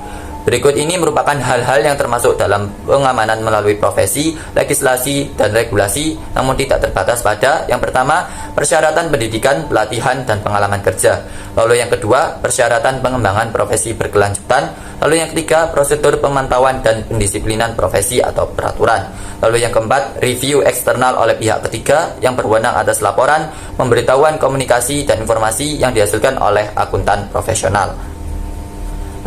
Berikut ini merupakan hal-hal yang termasuk dalam pengamanan melalui profesi, legislasi, dan regulasi, namun tidak terbatas pada yang pertama, persyaratan pendidikan, pelatihan, dan pengalaman kerja. Lalu yang kedua, persyaratan pengembangan profesi berkelanjutan. Lalu yang ketiga, prosedur pemantauan dan pendisiplinan profesi atau peraturan. Lalu yang keempat, review eksternal oleh pihak ketiga yang berwenang atas laporan, pemberitahuan, komunikasi, dan informasi yang dihasilkan oleh akuntan profesional.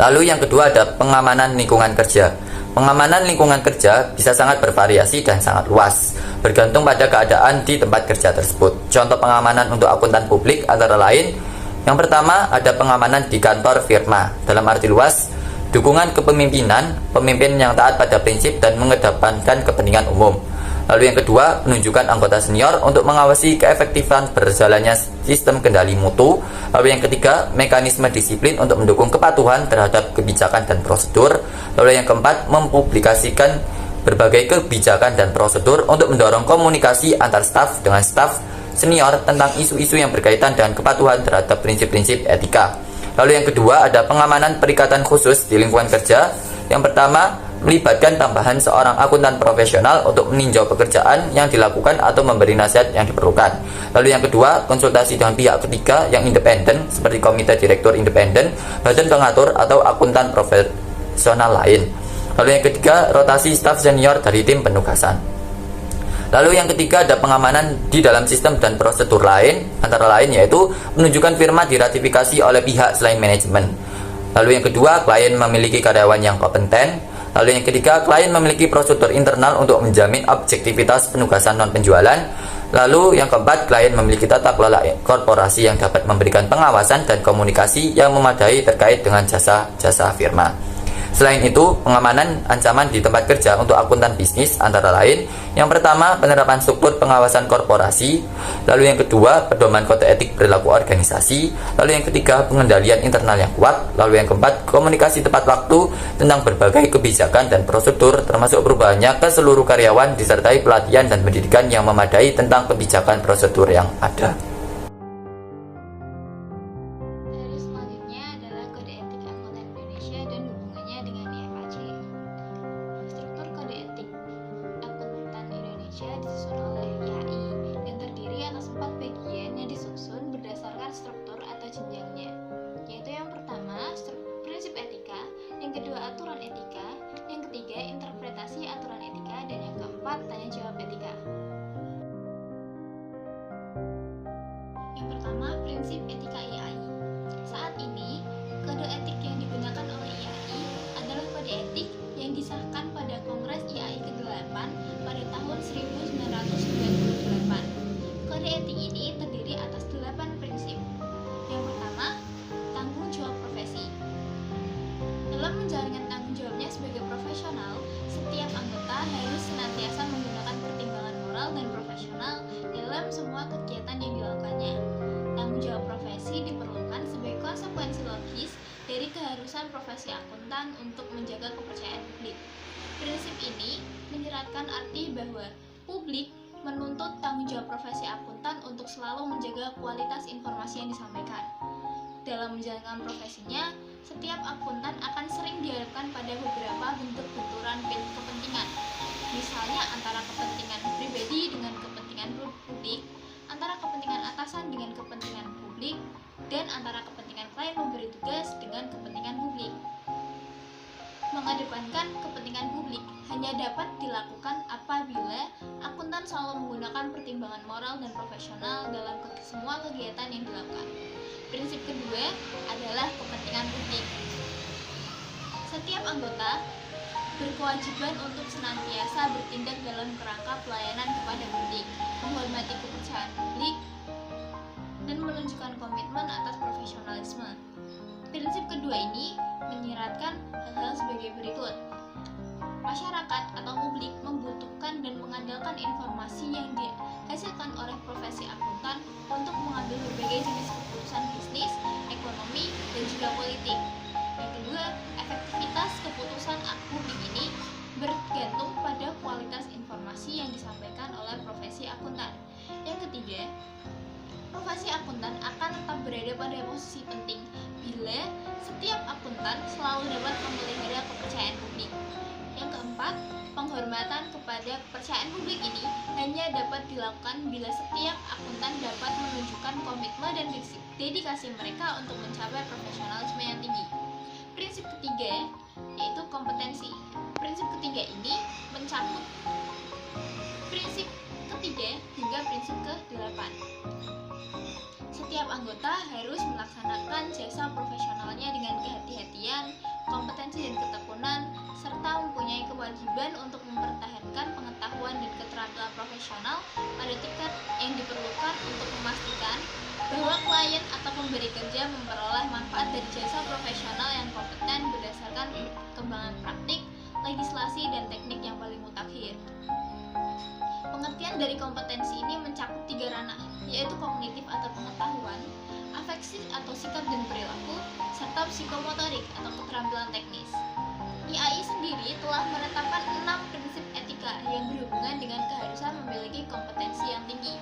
Lalu yang kedua ada pengamanan lingkungan kerja. Pengamanan lingkungan kerja bisa sangat bervariasi dan sangat luas, bergantung pada keadaan di tempat kerja tersebut. Contoh pengamanan untuk akuntan publik antara lain, yang pertama ada pengamanan di kantor firma. Dalam arti luas, dukungan kepemimpinan, pemimpin yang taat pada prinsip dan mengedepankan kepentingan umum. Lalu yang kedua, penunjukan anggota senior untuk mengawasi keefektifan berjalannya sistem kendali mutu. Lalu yang ketiga, mekanisme disiplin untuk mendukung kepatuhan terhadap kebijakan dan prosedur. Lalu yang keempat, mempublikasikan berbagai kebijakan dan prosedur untuk mendorong komunikasi antar staf dengan staf senior tentang isu-isu yang berkaitan dengan kepatuhan terhadap prinsip-prinsip etika. Lalu yang kedua, ada pengamanan perikatan khusus di lingkungan kerja. Yang pertama, melibatkan tambahan seorang akuntan profesional untuk meninjau pekerjaan yang dilakukan atau memberi nasihat yang diperlukan. Lalu yang kedua, konsultasi dengan pihak ketiga yang independen seperti komite direktur independen, badan pengatur atau akuntan profesional lain. Lalu yang ketiga, rotasi staf senior dari tim penugasan. Lalu yang ketiga ada pengamanan di dalam sistem dan prosedur lain, antara lain yaitu menunjukkan firma diratifikasi oleh pihak selain manajemen. Lalu yang kedua, klien memiliki karyawan yang kompeten. Lalu yang ketiga, klien memiliki prosedur internal untuk menjamin objektivitas penugasan non-penjualan. Lalu yang keempat, klien memiliki tata kelola korporasi yang dapat memberikan pengawasan dan komunikasi yang memadai terkait dengan jasa-jasa firma. Selain itu, pengamanan ancaman di tempat kerja untuk akuntan bisnis antara lain, yang pertama, penerapan struktur pengawasan korporasi. Lalu yang kedua, pedoman kode etik perilaku organisasi. Lalu yang ketiga, pengendalian internal yang kuat. Lalu yang keempat, komunikasi tepat waktu tentang berbagai kebijakan dan prosedur, termasuk perubahannya ke seluruh karyawan, disertai pelatihan dan pendidikan yang memadai tentang kebijakan prosedur yang ada. Disusun oleh IAI dan terdiri atas 4 bagian yang disusun berdasarkan struktur atau jenjangnya, yaitu yang pertama prinsip etika, yang kedua aturan etika, yang ketiga interpretasi aturan etika, dan yang keempat tanya jawab etika. Yang pertama, prinsip etika IAI. Saat ini kode etik yang digunakan oleh IAI adalah kode etik yang disahkan pada Kongres IAI ke-8 pada tahun 1998. Kode etik ini terdiri atas 8 prinsip. Yang pertama, tanggung jawab profesi. Dalam menjalankan tanggung jawabnya sebagai profesional, setiap anggota harus senantiasa menggunakan pertimbangan moral dan profesional dalam semua kegiatan yang dilakukannya. Tanggung jawab profesi diperlukan sebagai konsekuensi logis dari keharusan profesi akuntan untuk menjaga kepercayaan publik. Prinsip ini menyeratkan arti bahwa publik menuntut tanggung jawab profesi akuntan untuk selalu menjaga kualitas informasi yang disampaikan. Dalam menjalankan profesinya, setiap akuntan akan sering dihadapkan pada beberapa bentuk benturan kepentingan, misalnya antara kepentingan pribadi dengan kepentingan publik, antara kepentingan atasan dengan kepentingan publik, dan antara kepentingan klien memberi tugas dengan kepentingan publik. Mengedepankan kepentingan publik hanya dapat dilakukan apabila akuntan selalu menggunakan pertimbangan moral dan profesional dalam semua kegiatan yang dilakukan. Prinsip kedua adalah kepentingan publik. Setiap anggota berkewajiban untuk senantiasa bertindak dalam kerangka pelayanan kepada publik, menghormati kepercayaan publik, dan menunjukkan komitmen atas profesionalisme. Prinsip kedua ini menyiratkan hal-hal sebagai berikut. Masyarakat atau publik membutuhkan dan mengandalkan informasi yang dihasilkan oleh profesi akuntan untuk mengambil berbagai jenis keputusan bisnis, ekonomi, dan juga politik. Yang kedua, efektivitas keputusan publik ini bergantung pada kualitas informasi yang disampaikan oleh profesi akuntan. Yang ketiga, profesi akuntan akan tetap berada pada posisi penting bila setiap akuntan selalu dapat memelihara kepercayaan publik. Yang keempat, penghormatan kepada kepercayaan publik ini hanya dapat dilakukan bila setiap akuntan dapat menunjukkan komitmen dan dedikasi mereka untuk mencapai profesionalisme yang tinggi. Prinsip ketiga yaitu kompetensi. Prinsip ketiga ini mencakup prinsip ketiga hingga prinsip ke-8. Setiap anggota harus melaksanakan jasa profesionalnya dengan kehati-hatian, kompetensi dan ketekunan, serta mempunyai kewajiban untuk mempertahankan pengetahuan dan keterampilan profesional pada tingkat yang diperlukan untuk memastikan bahwa klien atau pemberi kerja memperoleh manfaat dari jasa profesional yang kompeten berdasarkan perkembangan praktik, legislasi, dan teknik yang paling mutakhir. Pengertian dari kompetensi ini mencakup 3 ranah, yaitu kognitif atau pengetahuan, afektif atau sikap dan perilaku, serta psikomotorik atau keterampilan teknis. IAI sendiri telah menetapkan 6 prinsip etika yang berhubungan dengan keharusan memiliki kompetensi yang tinggi,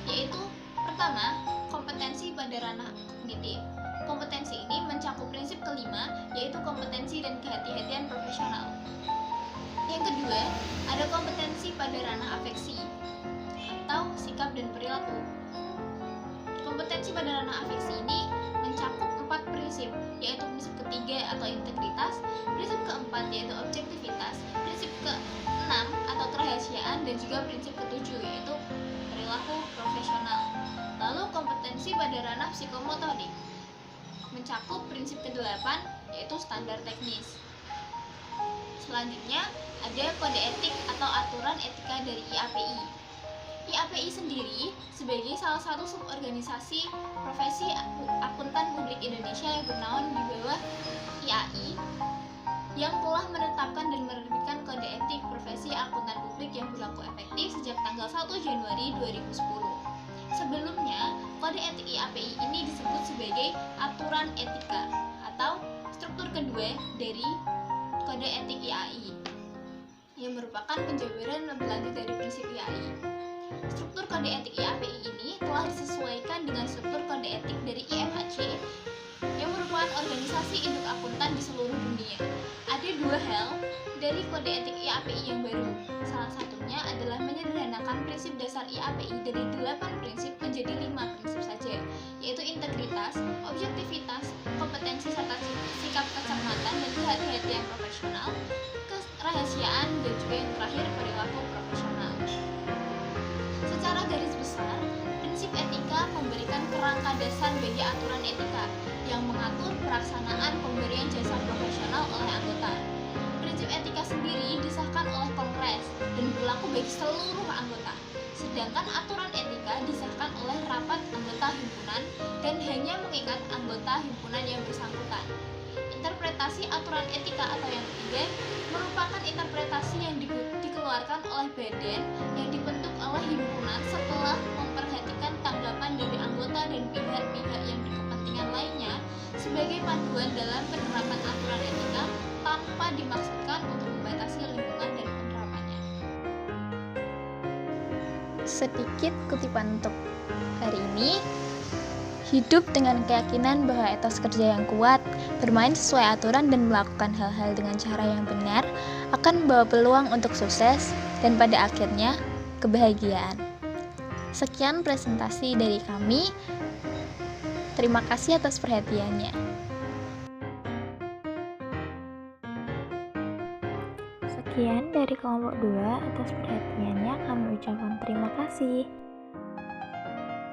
yaitu pertama, kompetensi pada ranah kognitif. Kompetensi ini mencakup prinsip kelima, yaitu kompetensi dan kehati-hatian profesional. Yang kedua, ada kompetensi pada ranah afeksi atau sikap dan perilaku. Kompetensi pada ranah afeksi ini mencakup 4 prinsip, yaitu prinsip ketiga atau integritas, prinsip keempat yaitu objektivitas, prinsip keenam atau kerahasiaan, dan juga prinsip ketujuh yaitu perilaku profesional. Lalu kompetensi pada ranah psikomotorik mencakup prinsip ke-8 yaitu standar teknis. Selanjutnya ada kode etik atau aturan etika dari IAPI. IAPI sendiri sebagai salah satu suborganisasi profesi akuntan publik Indonesia yang bernaung di bawah IAI yang telah menetapkan dan menerbitkan kode etik profesi akuntan publik yang berlaku efektif sejak tanggal 1 Januari 2010. Sebelumnya, kode etik IAPI ini disebut sebagai aturan etika atau struktur kedua dari kode etik IAI yang merupakan penjabaran lebih lanjut dari prinsip IAI. Struktur kode etik IAPI ini telah disesuaikan dengan struktur kode etik dari IMAC yang merupakan organisasi induk akuntan di seluruh dunia. Ada 2 hal dari kode etik IAPI yang baru. Salah satunya adalah menyederhanakan prinsip dasar IAPI dari 8 prinsip menjadi 5 prinsip saja, yaitu integritas, objektivitas, kompetensi serta sikap kecermatan dan kehati-hatian profesional, kerahasiaan, dan juga yang terakhir perilaku profesional. Secara garis besar, prinsip etika memberikan kerangka dasar bagi aturan etika yang mengatur pelaksanaan pemberian jasa profesional oleh anggota. Prinsip etika sendiri disahkan oleh Kongres dan berlaku bagi seluruh anggota, sedangkan aturan etika disahkan oleh rapat anggota himpunan dan hanya mengikat anggota himpunan yang bersangkutan. Interpretasi aturan etika atau yang ketiga merupakan interpretasi yang dikeluarkan oleh badan yang dibentuk oleh himpunan setelah memperhatikan tanggapan dari anggota dan pihak-pihak yang berkepentingan lainnya sebagai panduan dalam penerapan aturan etika tanpa dimaksudkan untuk membatasi lingkungan dan penerapannya. Sedikit kutipan untuk hari ini. Hidup dengan keyakinan bahwa etos kerja yang kuat, bermain sesuai aturan dan melakukan hal-hal dengan cara yang benar akan membawa peluang untuk sukses dan pada akhirnya kebahagiaan. Sekian presentasi dari kami. Terima kasih atas perhatiannya. Sekian dari kelompok 2, atas perhatiannya kami ucapkan terima kasih.